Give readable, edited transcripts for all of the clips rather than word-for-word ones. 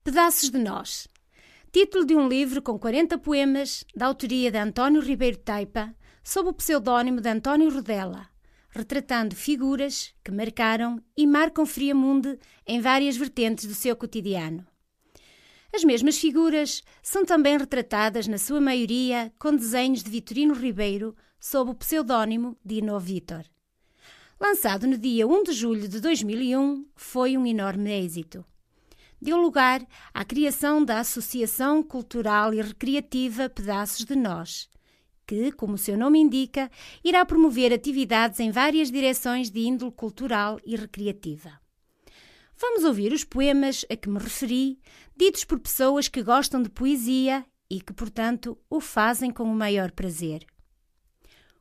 Pedaços de Nós. Título de um livro com 40 poemas da autoria de António Ribeiro Taipa, sob o pseudónimo de António Rodela, retratando figuras que marcaram e marcam Friamunde em várias vertentes do seu cotidiano. As mesmas figuras são também retratadas, na sua maioria, com desenhos de Vitorino Ribeiro, sob o pseudónimo Dino Vítor. Lançado no dia 1 de julho de 2001, foi um enorme êxito. Deu lugar à criação da Associação Cultural e Recreativa Pedaços de Nós, que, como o seu nome indica, irá promover atividades em várias direções de índole cultural e recreativa. Vamos ouvir os poemas a que me referi, ditos por pessoas que gostam de poesia e que, portanto, o fazem com o maior prazer.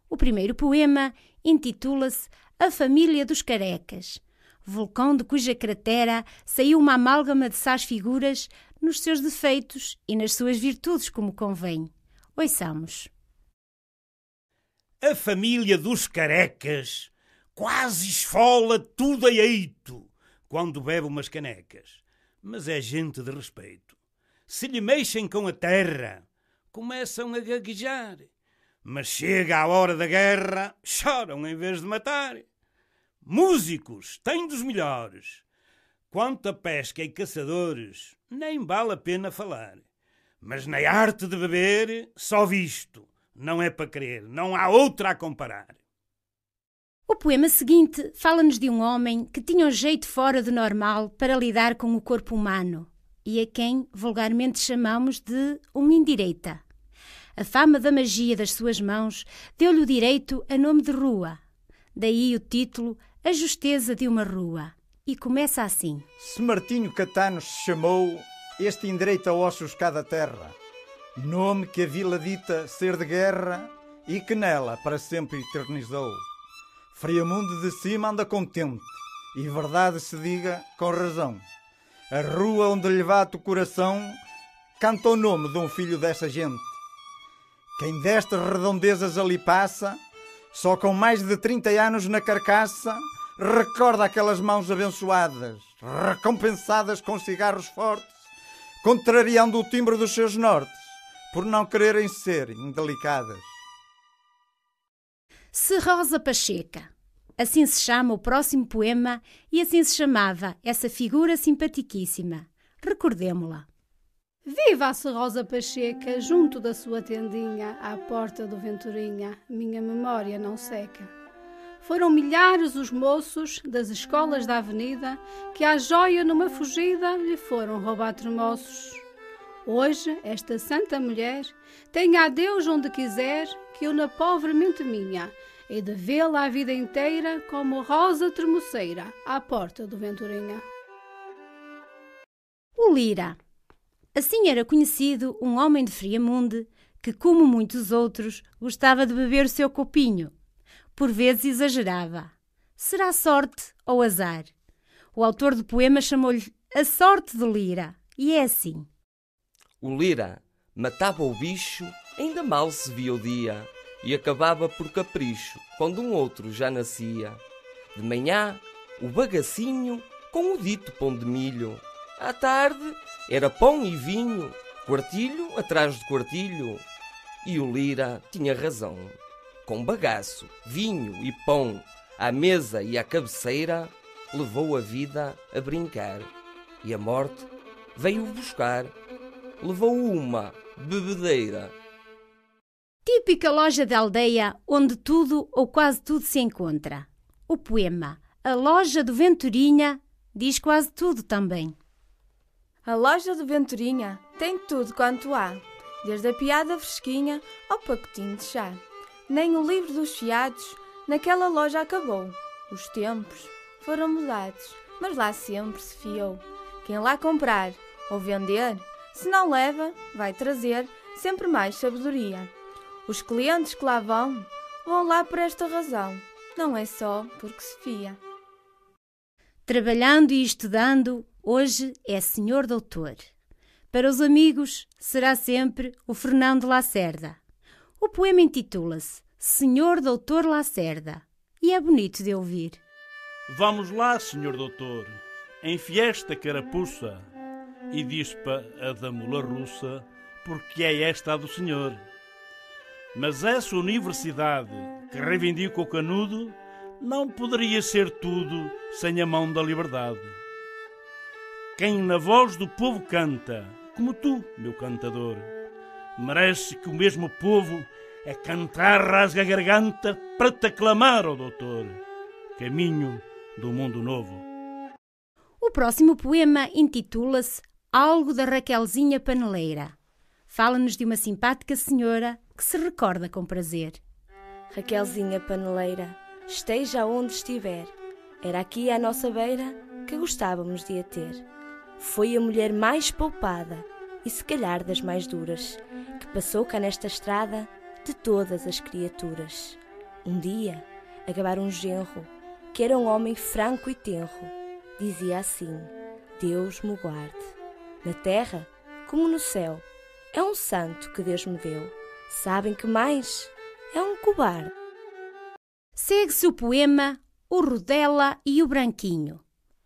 O primeiro poema intitula-se A Família dos Carecas, vulcão de cuja cratera saiu uma amálgama de sais figuras nos seus defeitos e nas suas virtudes, como convém. Ouçamos. A família dos carecas quase esfola tudo a eito quando bebe umas canecas, mas é gente de respeito. Se lhe mexem com a terra, começam a gaguejar, mas chega a hora da guerra, choram em vez de matar. Músicos, têm dos melhores. Quanto a pesca e caçadores, nem vale a pena falar. Mas na arte de beber, só visto, não é para crer, não há outra a comparar. O poema seguinte fala-nos de um homem que tinha um jeito fora do normal para lidar com o corpo humano e a quem vulgarmente chamamos de um indireita. A fama da magia das suas mãos deu-lhe o direito a nome de rua. Daí o título A Justeza de uma Rua. E começa assim. Se Martinho Catano se chamou, este endireita ossos cada terra, nome que a vila dita ser de guerra e que nela para sempre eternizou. Friamunde de cima anda contente, e verdade se diga com razão. A rua onde lhe bate o coração canta o nome de um filho dessa gente. Quem destas redondezas ali passa, só com mais de 30 anos na carcaça, recorda aquelas mãos abençoadas, recompensadas com cigarros fortes, contrariando o timbre dos seus nortes, por não quererem ser indelicadas. Se Rosa Pacheca. Assim se chama o próximo poema e assim se chamava essa figura simpaticíssima. Recordemo-la. Viva-se Rosa Pacheca, junto da sua tendinha, à porta do Venturinha, minha memória não seca. Foram milhares os moços das escolas da avenida que à joia numa fugida lhe foram roubar tremoços. Hoje, esta santa mulher tem a Deus onde quiser que eu na pobre mente minha hei de vê-la a vida inteira como rosa tremoceira à porta do Venturinha. O Lira. Assim era conhecido um homem de Friamunde que, como muitos outros, gostava de beber o seu copinho. Por vezes exagerava. Será sorte ou azar? O autor do poema chamou-lhe a sorte de Lira. E é assim. O Lira matava o bicho, ainda mal se via o dia, e acabava por capricho, quando um outro já nascia. De manhã, o bagacinho com o dito pão de milho. À tarde, era pão e vinho, quartilho atrás de quartilho. E o Lira tinha razão. Com bagaço, vinho e pão, à mesa e à cabeceira, levou a vida a brincar. E a morte veio buscar. Levou uma bebedeira. Típica loja de aldeia onde tudo ou quase tudo se encontra. O poema A Loja do Venturinha diz quase tudo também. A loja do Venturinha tem tudo quanto há, desde a piada fresquinha ao pacotinho de chá. Nem o livro dos fiados naquela loja acabou. Os tempos foram mudados, mas lá sempre se fiou. Quem lá comprar ou vender, se não leva, vai trazer sempre mais sabedoria. Os clientes que lá vão lá por esta razão, não é só porque se fia. Trabalhando e estudando, hoje é senhor doutor. Para os amigos, será sempre o Fernão de Lacerda. O poema intitula-se Senhor Doutor Lacerda e é bonito de ouvir. Vamos lá, senhor doutor, enfie esta carapuça. e dispa a da mula russa, porque é esta a do senhor. Mas essa universidade que reivindica o canudo não poderia ser tudo sem a mão da liberdade. Quem na voz do povo canta, como tu, meu cantador, merece que o mesmo povo a cantar rasgue a garganta para te aclamar, ó doutor, caminho do mundo novo. O próximo poema intitula-se Algo da Raquelzinha Paneleira. Fala-nos de uma simpática senhora que se recorda com prazer. Raquelzinha paneleira, esteja onde estiver, era aqui à nossa beira que gostávamos de a ter. Foi a mulher mais poupada e se calhar das mais duras que passou cá nesta estrada de todas as criaturas. Um dia, acabar um genro, que era um homem franco e tenro, dizia assim: Deus me guarde. Na terra, como no céu, é um santo que Deus me deu. Sabem que mais? É um cobarde. Segue-se o poema O Rodela e o Branquinho.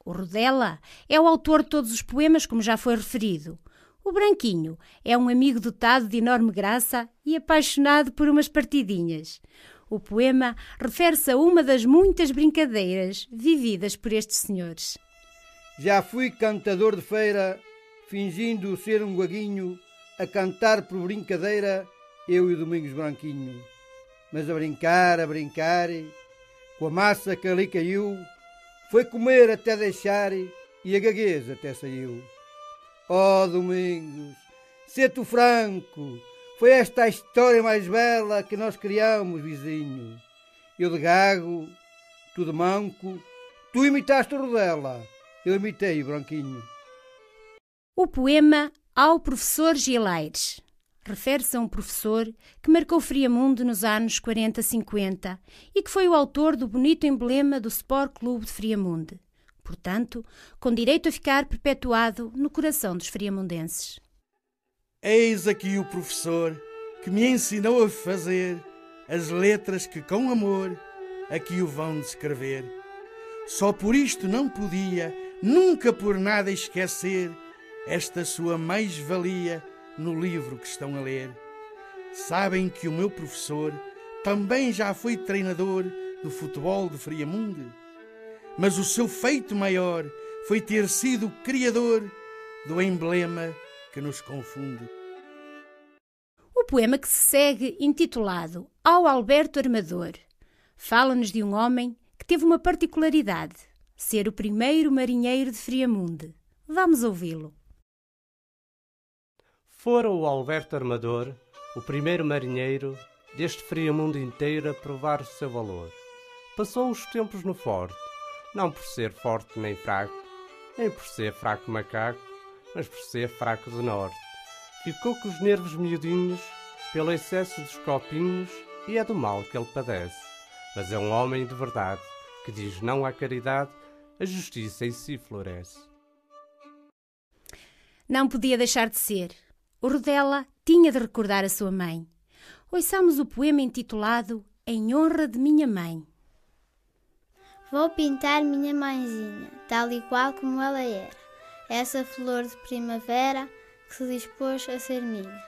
O Rodela é o autor de todos os poemas, como já foi referido. O Branquinho é um amigo dotado de enorme graça e apaixonado por umas partidinhas. O poema refere-se a uma das muitas brincadeiras vividas por estes senhores. Já fui cantador de feira, fingindo ser um guaguinho, a cantar por brincadeira, eu e o Domingos Branquinho. Mas a brincar, com a massa que ali caiu, foi comer até deixar e a gaguez até saiu. Oh, Domingos, sê tu franco, foi esta a história mais bela que nós criamos, vizinho. Eu de gago, tu de manco, tu imitaste o Rodela, eu imitei o Branquinho. O poema Ao Professor Gilaires refere-se a um professor que marcou Friamundo nos anos 40-50 e que foi o autor do bonito emblema do Sport Clube de Friamunde. Portanto, com direito a ficar perpetuado no coração dos friamundenses. Eis aqui o professor que me ensinou a fazer as letras que com amor aqui o vão descrever. Só por isto não podia nunca por nada esquecer esta sua mais-valia no livro que estão a ler. Sabem que o meu professor também já foi treinador do futebol de Friamunde, mas o seu feito maior foi ter sido o criador do emblema que nos confunde. O poema que se segue, intitulado Ao Alberto Armador, fala-nos de um homem que teve uma particularidade, ser o primeiro marinheiro de Friamunde. Vamos ouvi-lo. Fora o Alberto Armador, o primeiro marinheiro deste Friamundo inteiro a provar o seu valor. Passou os tempos no forte, não por ser forte nem fraco, nem por ser fraco macaco, mas por ser fraco do norte. Ficou com os nervos miudinhos pelo excesso dos copinhos e é do mal que ele padece. Mas é um homem de verdade, que diz não à caridade, a justiça em si floresce. Não podia deixar de ser. O Rodela tinha de recordar a sua mãe. Ouçamos o poema intitulado Em Honra de Minha Mãe. Vou pintar minha mãezinha, tal e qual como ela era, essa flor de primavera que se dispôs a ser minha.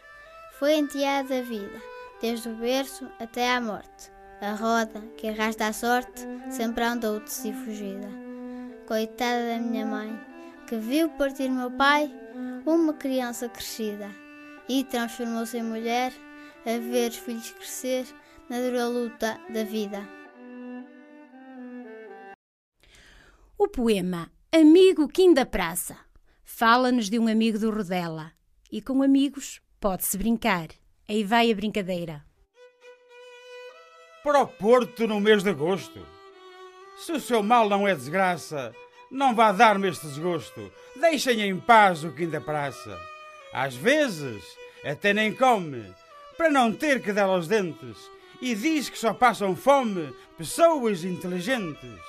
Foi enteada da vida, desde o berço até à morte. A roda que arrasta a sorte sempre andou de si fugida. Coitada da minha mãe, que viu partir meu pai, uma criança crescida, e transformou-se em mulher a ver os filhos crescer na dura luta da vida. O poema Amigo Quim da Praça fala-nos de um amigo do Rodela. E com amigos pode-se brincar. Aí vai a brincadeira. Para o Porto no mês de agosto. Se o seu mal não é desgraça, não vá dar-me este desgosto. Deixem em paz o Quim da Praça. Às vezes até nem come, para não ter que dar aos dentes, e diz que só passam fome pessoas inteligentes.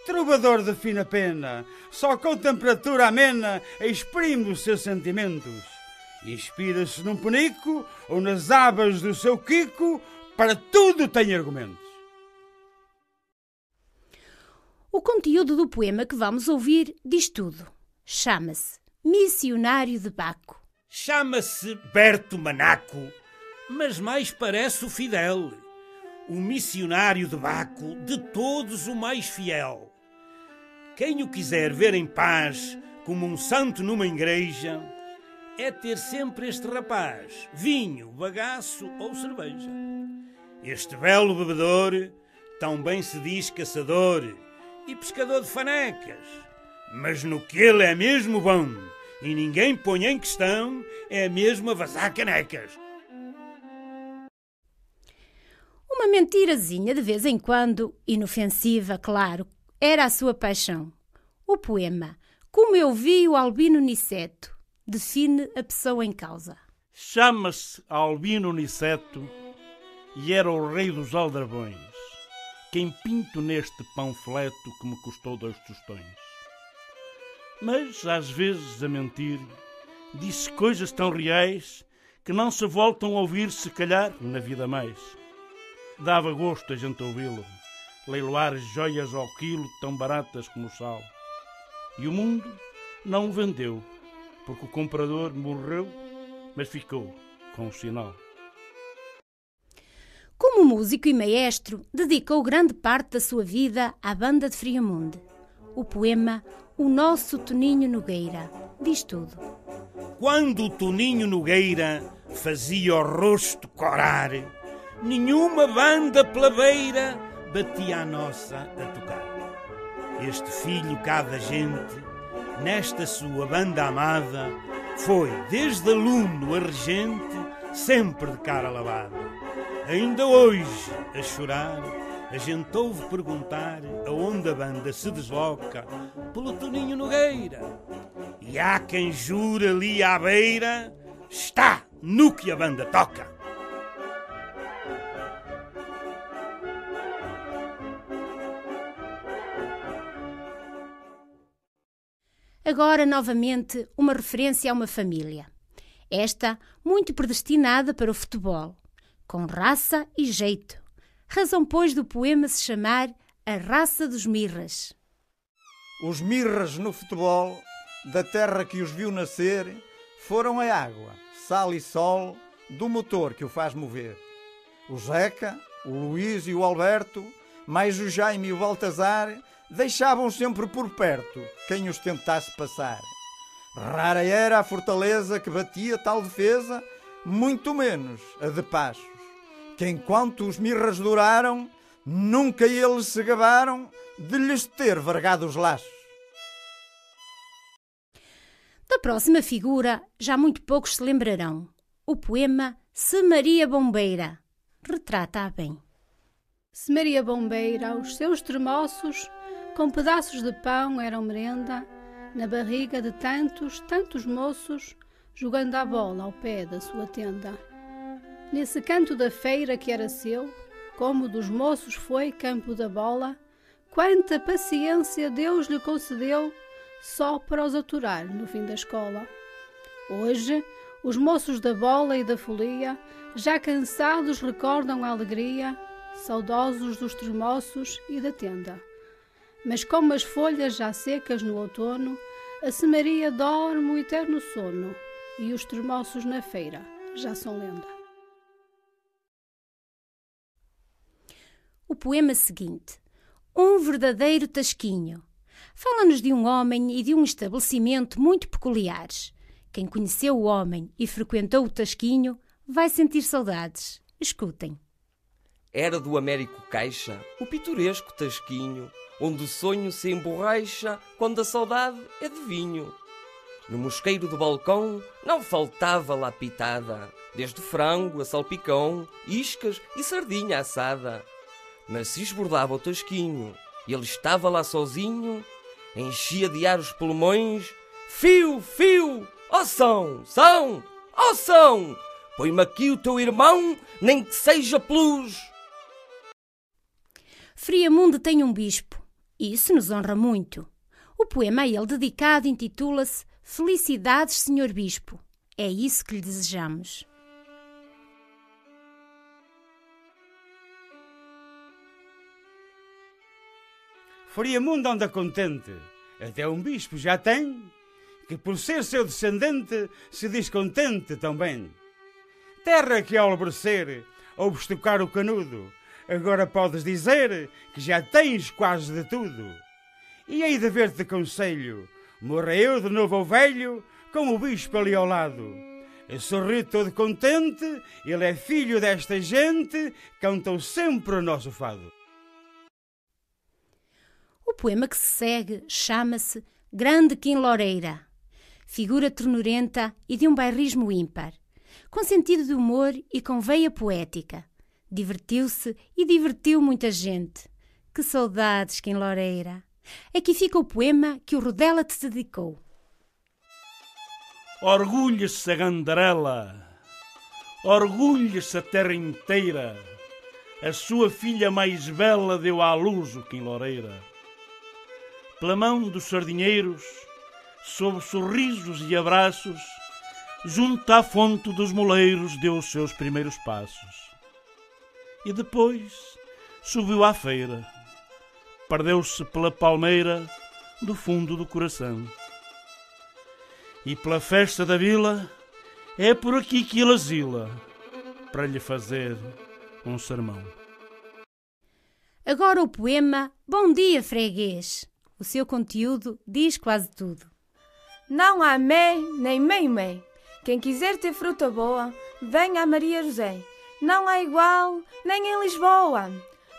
Trovador de fina pena, só com temperatura amena exprime os seus sentimentos. Inspira-se num penico ou nas abas do seu Kiko, para tudo tem argumentos. O conteúdo do poema que vamos ouvir diz tudo. Chama-se Missionário de Baco. Chama-se Berto Manaco, mas mais parece o Fidel, o missionário de Baco, de todos o mais fiel. Quem o quiser ver em paz, como um santo numa igreja, é ter sempre este rapaz, vinho, bagaço ou cerveja. Este belo bebedor, tão bem se diz caçador e pescador de fanecas, mas no que ele é mesmo bom e ninguém põe em questão, é mesmo a vazar canecas. Uma mentirazinha de vez em quando, inofensiva, claro, era a sua paixão. O poema Como eu vi o Albino Niceto define a pessoa em causa. Chama-se Albino Niceto e era o rei dos aldrabões. Quem pinto neste panfleto que me custou 2 tostões. Mas, às vezes, a mentir, disse coisas tão reais que não se voltam a ouvir, se calhar, na vida mais. Dava gosto a gente ouvi-lo, leiloar joias ao quilo tão baratas como o sal. E o mundo não o vendeu, porque o comprador morreu, mas ficou com o sinal. Como músico e maestro, dedicou grande parte da sua vida à banda de Friamunde. O poema O Nosso Toninho Nogueira diz tudo. Quando o Toninho Nogueira fazia o rosto corar, nenhuma banda plebeira batia a nossa a tocar. Este filho cá da gente, nesta sua banda amada, foi desde aluno a regente, sempre de cara lavada. Ainda hoje, a chorar, a gente ouve perguntar aonde a banda se desloca pelo Toninho Nogueira. E há quem jura ali à beira, está no que a banda toca. Agora, novamente, uma referência a uma família. Esta, muito predestinada para o futebol, com raça e jeito. Razão, pois, do poema se chamar A Raça dos Mirras. Os mirras no futebol, da terra que os viu nascer, foram a água, sal e sol do motor que o faz mover. O Zeca, o Luís e o Alberto, mais o Jaime e o Baltazar, deixavam sempre por perto quem os tentasse passar. Rara era a fortaleza que batia tal defesa, muito menos a de Passos, que enquanto os mirras duraram, nunca eles se gabaram de lhes ter vergado os laços. Da próxima figura, já muito poucos se lembrarão. O poema Se Maria Bombeira retrata-a bem. Se Maria Bombeira, os seus tremoços, com pedaços de pão eram merenda, na barriga de tantos moços, jogando a bola ao pé da sua tenda. Nesse canto da feira que era seu, como dos moços foi campo da bola, quanta paciência Deus lhe concedeu, só para os aturar no fim da escola. Hoje, os moços da bola e da folia, já cansados, recordam a alegria, saudosos dos tremoços e da tenda. Mas como as folhas já secas no outono, a Semaria dorme o eterno sono, e os tremoços na feira já são lenda. O poema seguinte, Um Verdadeiro Tasquinho, fala-nos de um homem e de um estabelecimento muito peculiares. Quem conheceu o homem e frequentou o Tasquinho vai sentir saudades. Escutem. Era do Américo Caixa, o pitoresco Tasquinho, onde o sonho se emborracha quando a saudade é de vinho. No mosqueiro do balcão não faltava lá pitada, desde frango a salpicão, iscas e sardinha assada. Mas se esbordava o Tasquinho e ele estava lá sozinho, enchia de ar os pulmões, fio, fio, ó são, ó são, põe-me aqui o teu irmão, nem que seja pelos... Friamunde tem um bispo, e isso nos honra muito. O poema a ele dedicado intitula-se Felicidades, Senhor Bispo. É isso que lhe desejamos. Friamunde anda contente, até um bispo já tem, que por ser seu descendente se diz contente também. Terra que ao alvorecer ouves tocar o canudo, agora podes dizer que já tens quase de tudo. E hei de ver-te conselho, morreu de novo ou velho, com o bispo ali ao lado. Eu sorri todo contente, ele é filho desta gente, cantou sempre o nosso fado. O poema que se segue chama-se Grande Quim Loureira, figura ternurenta e de um bairrismo ímpar, com sentido de humor e com veia poética. Divertiu-se e divertiu muita gente. Que saudades, Quim Loureira! Aqui fica o poema que o Rodela te dedicou. Orgulha-se a Gandarela, orgulha-se a terra inteira, a sua filha mais bela deu à luz o Quim Loureira. Pela mão dos sardinheiros, sob sorrisos e abraços, junto à fonte dos moleiros deu os seus primeiros passos. E depois subiu à feira, perdeu-se pela palmeira do fundo do coração. E pela festa da vila é por aqui que ele asila, para lhe fazer um sermão. Agora o poema Bom Dia Freguês. O seu conteúdo diz quase tudo. Não há mé, nem meio-mé. Quem quiser ter fruta boa, venha a Maria José. Não há igual, nem em Lisboa.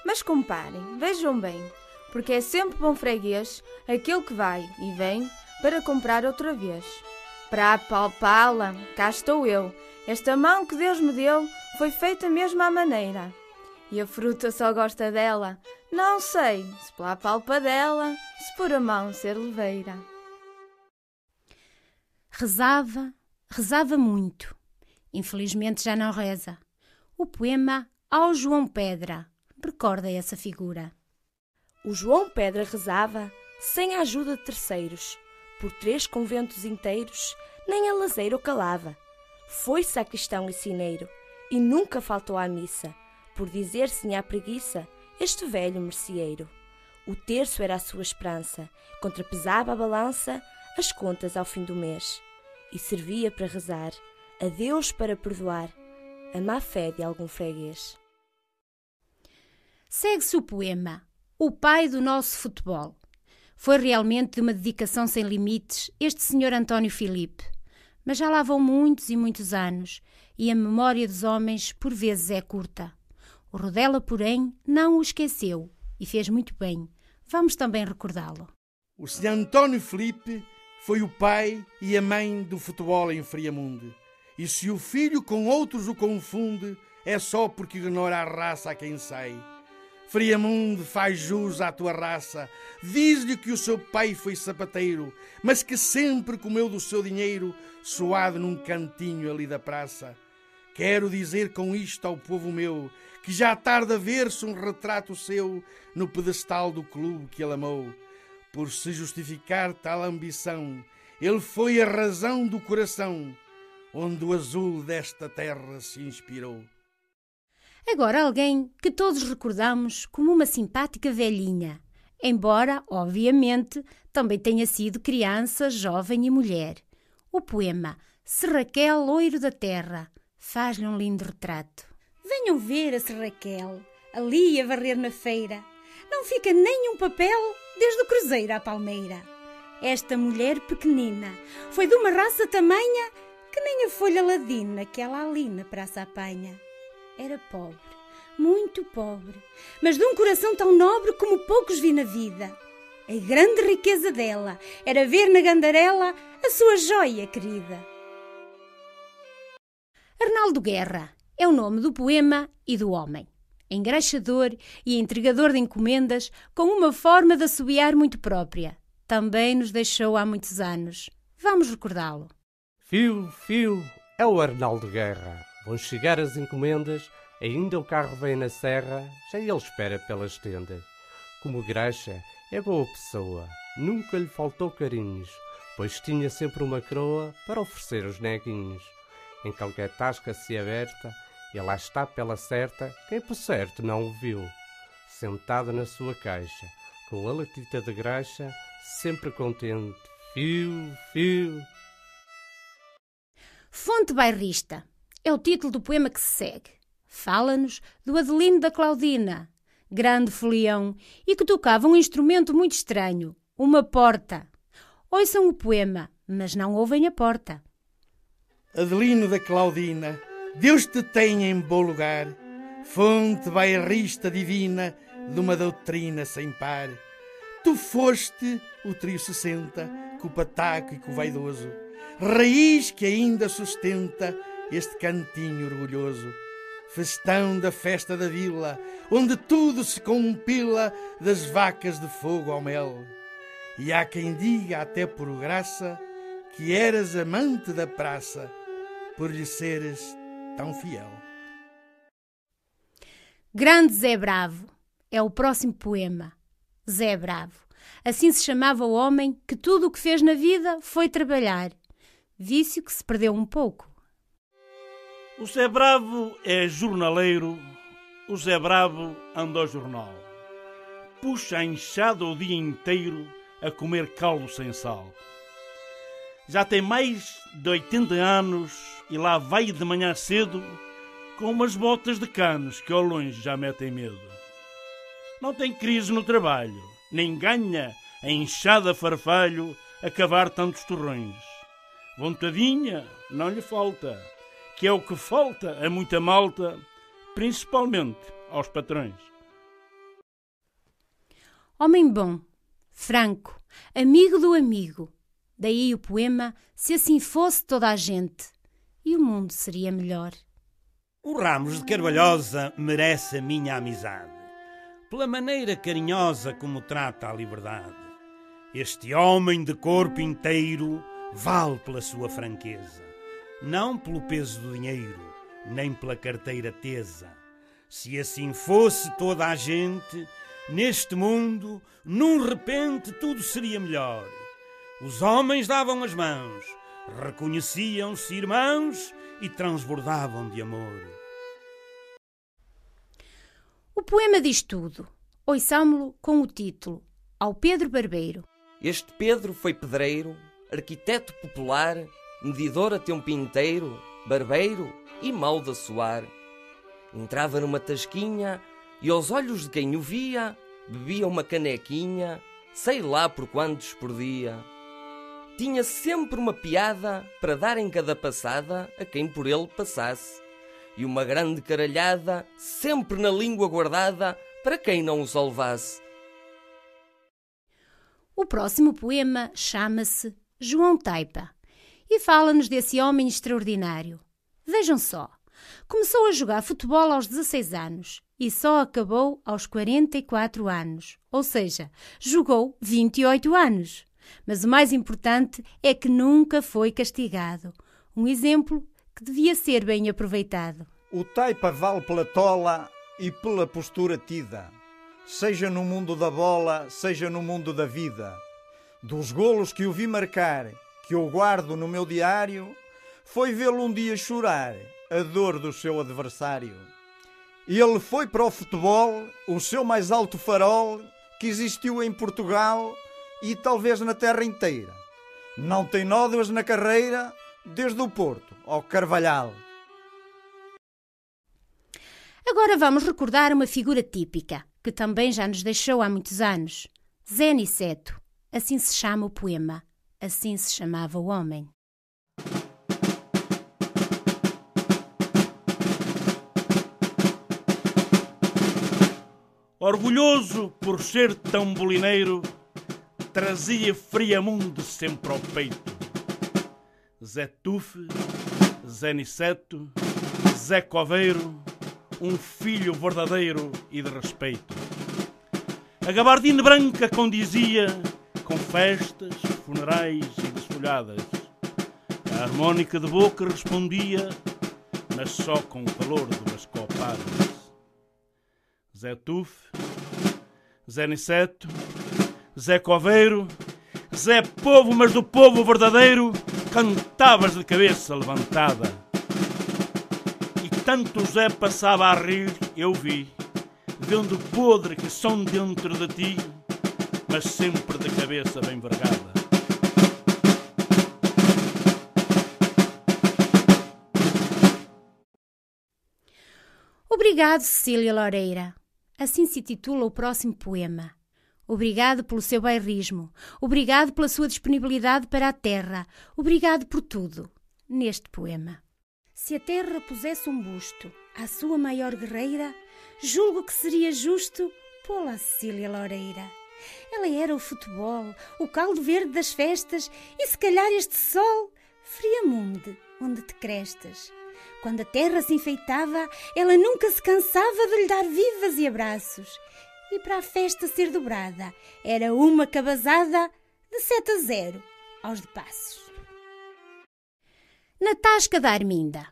Mas comparem, vejam bem, porque é sempre bom freguês aquele que vai e vem para comprar outra vez. Para apalpá-la, cá estou eu. Esta mão que Deus me deu foi feita mesmo à maneira. E a fruta só gosta dela. Não sei se pela palpa dela, se por a mão ser leveira. Rezava muito. Infelizmente já não reza. O poema Ao João Pedra recorda essa figura. O João Pedra rezava sem a ajuda de terceiros. Por 3 conventos inteiros, nem a lazeira o calava. Foi sacristão e sineiro, e nunca faltou à missa, por dizer-se tinha a preguiça este velho merceeiro. O terço era a sua esperança, contrapesava a balança, as contas ao fim do mês, e servia para rezar, a Deus para perdoar, a má fé de algum freguês. Segue-se o poema O Pai do Nosso Futebol. Foi realmente de uma dedicação sem limites este Sr. António Filipe, mas já lá vão muitos e muitos anos e a memória dos homens por vezes é curta. O Rodela, porém, não o esqueceu e fez muito bem. Vamos também recordá-lo. O Sr. António Filipe foi o pai e a mãe do futebol em Friamundo. E se o filho com outros o confunde, é só porque ignora a raça a quem sai. Friamundo faz jus à tua raça, diz-lhe que o seu pai foi sapateiro, mas que sempre comeu do seu dinheiro, suado num cantinho ali da praça. Quero dizer com isto ao povo meu, que já tarda a ver-se um retrato seu no pedestal do clube que ele amou. Por se justificar tal ambição, ele foi a razão do coração, onde o azul desta terra se inspirou. Agora alguém que todos recordamos como uma simpática velhinha, embora, obviamente, também tenha sido criança, jovem e mulher. O poema Se Raquel, loiro da terra, faz-lhe um lindo retrato. Venham ver a Se Raquel, ali a varrer na feira. Não fica nem um papel desde o cruzeiro à palmeira. Esta mulher pequenina foi de uma raça tamanha que nem a folha ladina que ela ali na praça apanha. Era pobre, muito pobre, mas de um coração tão nobre como poucos vi na vida. A grande riqueza dela era ver na Gandarela a sua joia querida. Arnaldo Guerra é o nome do poema e do homem. Engraxador e entregador de encomendas com uma forma de assobiar muito própria. Também nos deixou há muitos anos. Vamos recordá-lo. Fio, é o Arnaldo Guerra. Vão chegar as encomendas, ainda o carro vem na serra, já ele espera pelas tendas. Como graxa, é boa pessoa, nunca lhe faltou carinhos, pois tinha sempre uma coroa para oferecer aos neguinhos. Em qualquer tasca se aberta, e lá está pela certa, quem por certo não o viu. Sentado na sua caixa, com a latita de graxa, sempre contente, fio, fio. Fonte bairrista é o título do poema que se segue. Fala-nos do Adelino da Claudina, grande folião, e que tocava um instrumento muito estranho, uma porta. Ouçam o poema, mas não ouvem a porta. Adelino da Claudina, Deus te tenha em bom lugar, fonte bairrista divina de uma doutrina sem par. Tu foste o trio 60, com o pataco e com o vaidoso, raiz que ainda sustenta este cantinho orgulhoso. Festão da festa da vila, onde tudo se compila das vacas de fogo ao mel. E há quem diga, até por graça, que eras amante da praça, por lhe seres tão fiel. Grande Zé Bravo é o próximo poema. Zé Bravo. Assim se chamava o homem que tudo o que fez na vida foi trabalhar. Vício que se perdeu um pouco. O Zé Bravo é jornaleiro, o Zé Bravo anda ao jornal. Puxa a enxada o dia inteiro a comer caldo sem sal. Já tem mais de 80 anos e lá vai de manhã cedo com umas botas de canos que ao longe já metem medo. Não tem crise no trabalho, nem ganha a enxada farfalho a cavar tantos torrões. Vontadinha não lhe falta, que é o que falta a muita malta, principalmente aos patrões. Homem bom, franco, amigo do amigo. Daí o poema Se assim fosse toda a gente, e o mundo seria melhor. O Ramos de Carvalhosa merece a minha amizade, pela maneira carinhosa como trata a liberdade. Este homem de corpo inteiro vale pela sua franqueza, não pelo peso do dinheiro, nem pela carteira tesa. Se assim fosse toda a gente, neste mundo, num repente tudo seria melhor. Os homens davam as mãos, reconheciam-se irmãos e transbordavam de amor. O poema diz tudo. Ouçamo-lo com o título Ao Pedro Barbeiro. Este Pedro foi pedreiro, arquiteto popular, medidor a tempo inteiro, barbeiro e mal de assoar. Entrava numa tasquinha e aos olhos de quem o via bebia uma canequinha, sei lá por quantos por dia. Tinha sempre uma piada para dar em cada passada a quem por ele passasse, e uma grande caralhada sempre na língua guardada para quem não os levasse. O próximo poema chama-se João Taipa e fala-nos desse homem extraordinário. Vejam só, começou a jogar futebol aos 16 anos e só acabou aos 44 anos, ou seja, jogou 28 anos. Mas o mais importante é que nunca foi castigado. Um exemplo que devia ser bem aproveitado. O Taipa vale pela tola e pela postura tida, seja no mundo da bola, seja no mundo da vida. Dos golos que o vi marcar, que eu guardo no meu diário, foi vê-lo um dia chorar a dor do seu adversário. Ele foi para o futebol o seu mais alto farol que existiu em Portugal e talvez na terra inteira. Não tem nódoas na carreira, desde o Porto ao Carvalhal. Agora vamos recordar uma figura típica, que também já nos deixou há muitos anos. Zé Niceto. Assim se chama o poema. Assim se chamava o homem. Orgulhoso por ser tão bolineiro, trazia Friamundo sempre ao peito. Zé Tufe, Zé Niceto, Zé Coveiro, um filho verdadeiro e de respeito. A gabardina branca condizia com festas, funerais e desfolhadas. A harmónica de boca respondia, mas só com o calor de umas copadas. Zé Tufe, Zé Niceto, Zé Coveiro, Zé Povo, mas do povo verdadeiro, cantavas de cabeça levantada. E tanto Zé passava a rir, eu vi, vendo o podre que são dentro de ti, mas sempre de cabeça bem vergada. Obrigado, Cecília Loureira. Assim se intitula o próximo poema. Obrigado pelo seu bairrismo. Obrigado pela sua disponibilidade para a terra. Obrigado por tudo, neste poema. Se a terra pusesse um busto à sua maior guerreira, julgo que seria justo pô-la a Cecília Loureira. Ela era o futebol, o caldo verde das festas e se calhar este sol, Friamundo, onde te crestas. Quando a terra se enfeitava, ela nunca se cansava de lhe dar vivas e abraços. E para a festa ser dobrada, era uma cabazada de 7-0 aos de Passos. Na Tasca da Arminda,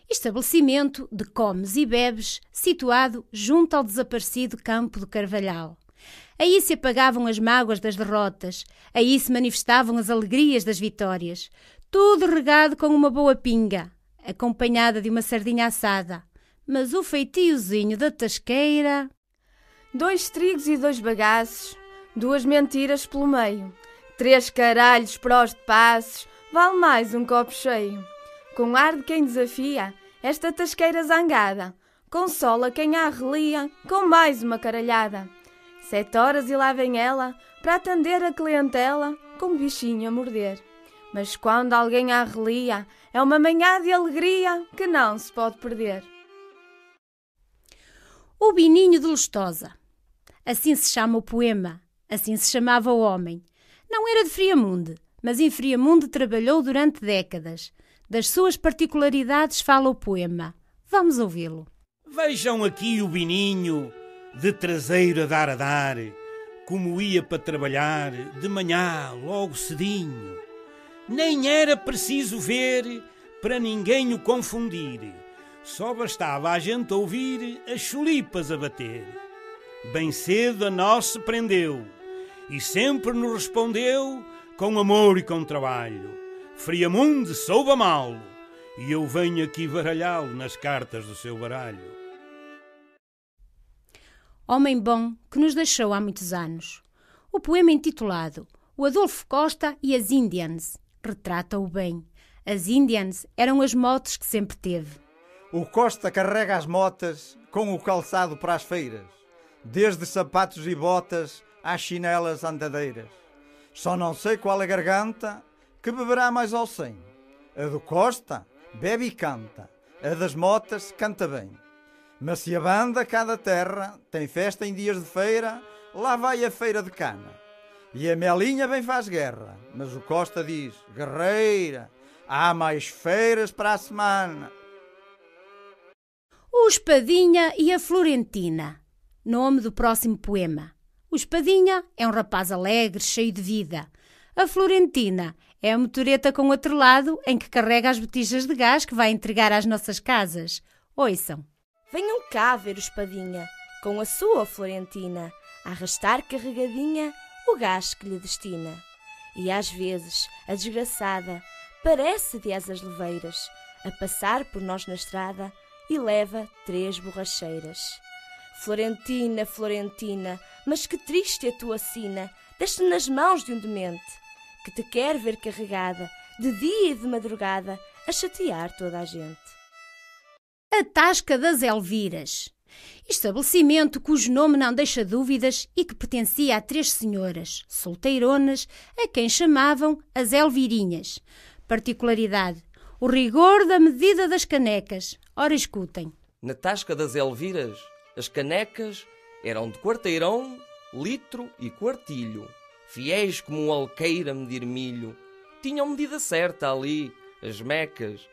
estabelecimento de comes e bebes situado junto ao desaparecido Campo do Carvalhal. Aí se apagavam as mágoas das derrotas, aí se manifestavam as alegrias das vitórias, tudo regado com uma boa pinga, acompanhada de uma sardinha assada. Mas o feitiozinho da tasqueira... 2 trigos e 2 bagaços, 2 mentiras pelo meio, 3 caralhos prós de passos, vale mais um copo cheio. Com ar de quem desafia esta tasqueira zangada, consola quem a relia com mais uma caralhada. 7 horas e lá vem ela para atender a clientela com um bichinho a morder. Mas quando alguém a relia, é uma manhã de alegria que não se pode perder. O Bininho de Lustosa. Assim se chama o poema, assim se chamava o homem. Não era de Friamundo, mas em Friamundo trabalhou durante décadas. Das suas particularidades fala o poema. Vamos ouvi-lo. Vejam aqui o Bininho, de traseiro a dar, como ia para trabalhar, de manhã, logo cedinho. Nem era preciso ver, para ninguém o confundir. Só bastava a gente ouvir as chulipas a bater. Bem cedo a nós se prendeu, e sempre nos respondeu com amor e com trabalho. Friamundo soube amá-lo, e eu venho aqui baralhá-lo nas cartas do seu baralho. Homem bom que nos deixou há muitos anos. O poema intitulado O Adolfo Costa e as Indians retrata-o bem. As Indians eram as motos que sempre teve. O Costa carrega as motas com o calçado para as feiras, desde sapatos e botas às chinelas andadeiras. Só não sei qual a garganta que beberá mais ao 100. A do Costa bebe e canta, a das motas canta bem. Mas se a banda cá da terra tem festa em dias de feira, lá vai a feira de cana. E a Melinha bem faz guerra, mas o Costa diz, guerreira, há mais feiras para a semana. O Espadinha e a Florentina. Nome do próximo poema. O Espadinha é um rapaz alegre, cheio de vida. A Florentina é a motoreta com atrelado em que carrega as botijas de gás que vai entregar às nossas casas. Ouçam. Venham cá ver o Espadinha, com a sua Florentina, a arrastar carregadinha o gás que lhe destina. E às vezes, a desgraçada parece de asas leveiras, a passar por nós na estrada e leva 3 borracheiras. Florentina, Florentina, mas que triste a tua sina, deste nas mãos de um demente, que te quer ver carregada, de dia e de madrugada, a chatear toda a gente. A Tasca das Elviras. Estabelecimento cujo nome não deixa dúvidas e que pertencia a 3 senhoras, solteironas, a quem chamavam as Elvirinhas. Particularidade, o rigor da medida das canecas. Ora, escutem. Na Tasca das Elviras, as canecas eram de quarteirão, litro e quartilho, fiéis como um alqueire a medir milho. Tinham medida certa ali, as mecas.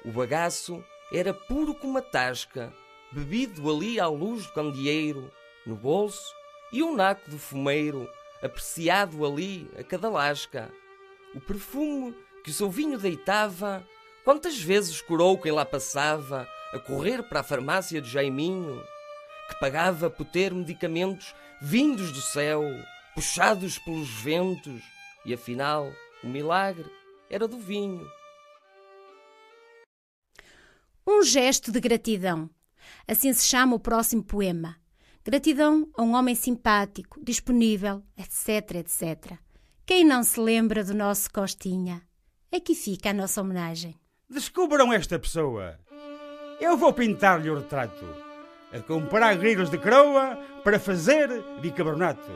O bagaço era puro como a tasca, bebido ali à luz do candeeiro, no bolso, e um naco de fumeiro, apreciado ali a cada lasca. O perfume que o seu vinho deitava, quantas vezes curou quem lá passava, a correr para a farmácia de Jaiminho, que pagava por ter medicamentos vindos do céu, puxados pelos ventos, e afinal, o milagre era do vinho. Um gesto de gratidão. Assim se chama o próximo poema. Gratidão a um homem simpático, disponível, etc, etc. Quem não se lembra do nosso Costinha? Aqui fica a nossa homenagem. Descubram esta pessoa. Eu vou pintar-lhe o retrato. a comprar grilos de croa para fazer bicarbonato.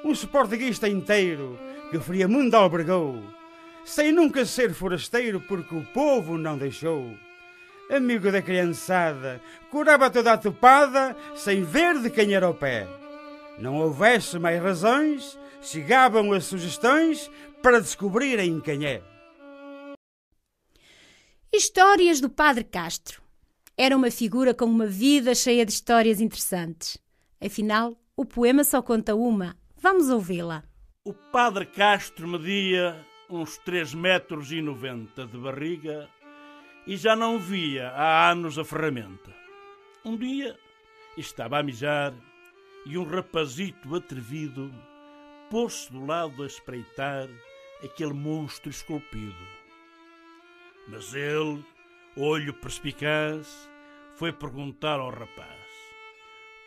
Um sportinguista inteiro que Friamundo albergou, sem nunca ser forasteiro porque o povo não deixou. Amigo da criançada, curava toda a topada sem ver de quem era o pé. Não houvesse mais razões, chegavam as sugestões para descobrirem quem é. Histórias do Padre Castro. Era uma figura com uma vida cheia de histórias interessantes. Afinal, o poema só conta uma. Vamos ouvi-la. O Padre Castro media uns 3,90 m de barriga e já não via há anos a ferramenta. Um dia estava a mijar e um rapazito atrevido pôs-se do lado a espreitar aquele monstro esculpido. Mas ele, olho perspicaz, foi perguntar ao rapaz: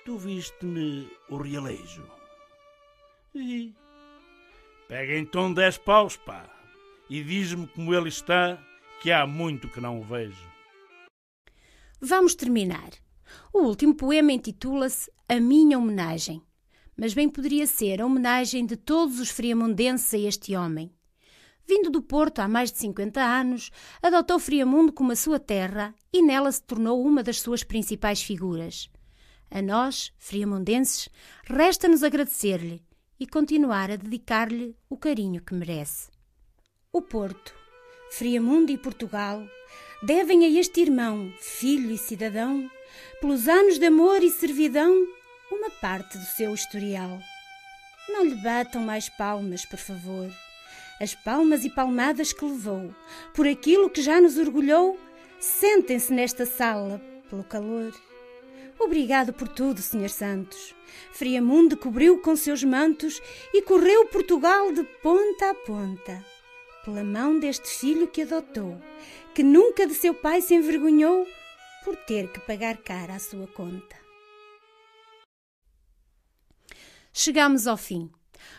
Tu viste-me o realejo? Vi. Pega então 10 paus, pá, e diz-me como ele está, que há muito que não o vejo. Vamos terminar. O último poema intitula-se A Minha Homenagem, mas bem poderia ser a homenagem de todos os friamundenses a este homem. Vindo do Porto há mais de 50 anos, adotou Friamundo como a sua terra e nela se tornou uma das suas principais figuras. A nós, friamundenses, resta-nos agradecer-lhe e continuar a dedicar-lhe o carinho que merece. O Porto, Friamundo e Portugal devem a este irmão, filho e cidadão, pelos anos de amor e servidão, uma parte do seu historial. Não lhe batam mais palmas, por favor. As palmas e palmadas que levou, por aquilo que já nos orgulhou, sentem-se nesta sala, pelo calor. Obrigado por tudo, Senhor Santos. Friamundo cobriu com seus mantos e correu Portugal de ponta a ponta, pela mão deste filho que adotou, que nunca de seu pai se envergonhou por ter que pagar cara à sua conta. Chegamos ao fim.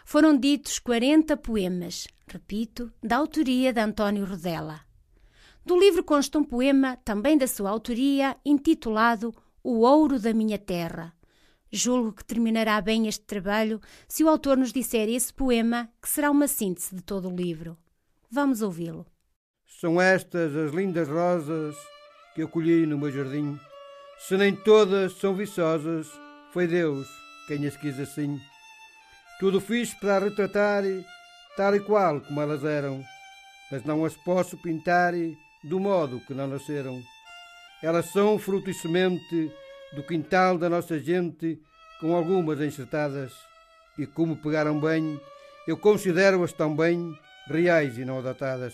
Foram ditos 40 poemas, repito, da autoria de António Rodela. Do livro consta um poema, também da sua autoria, intitulado O Ouro da Minha Terra. Julgo que terminará bem este trabalho se o autor nos disser esse poema, que será uma síntese de todo o livro. Vamos ouvi-lo. São estas as lindas rosas que eu colhi no meu jardim. Se nem todas são viçosas, foi Deus quem as quis assim. Tudo fiz para retratar tal e qual como elas eram, mas não as posso pintar do modo que não nasceram. Elas são fruto e semente do quintal da nossa gente, com algumas enxertadas, e como pegaram bem, eu considero-as tão bem reais e não adotadas.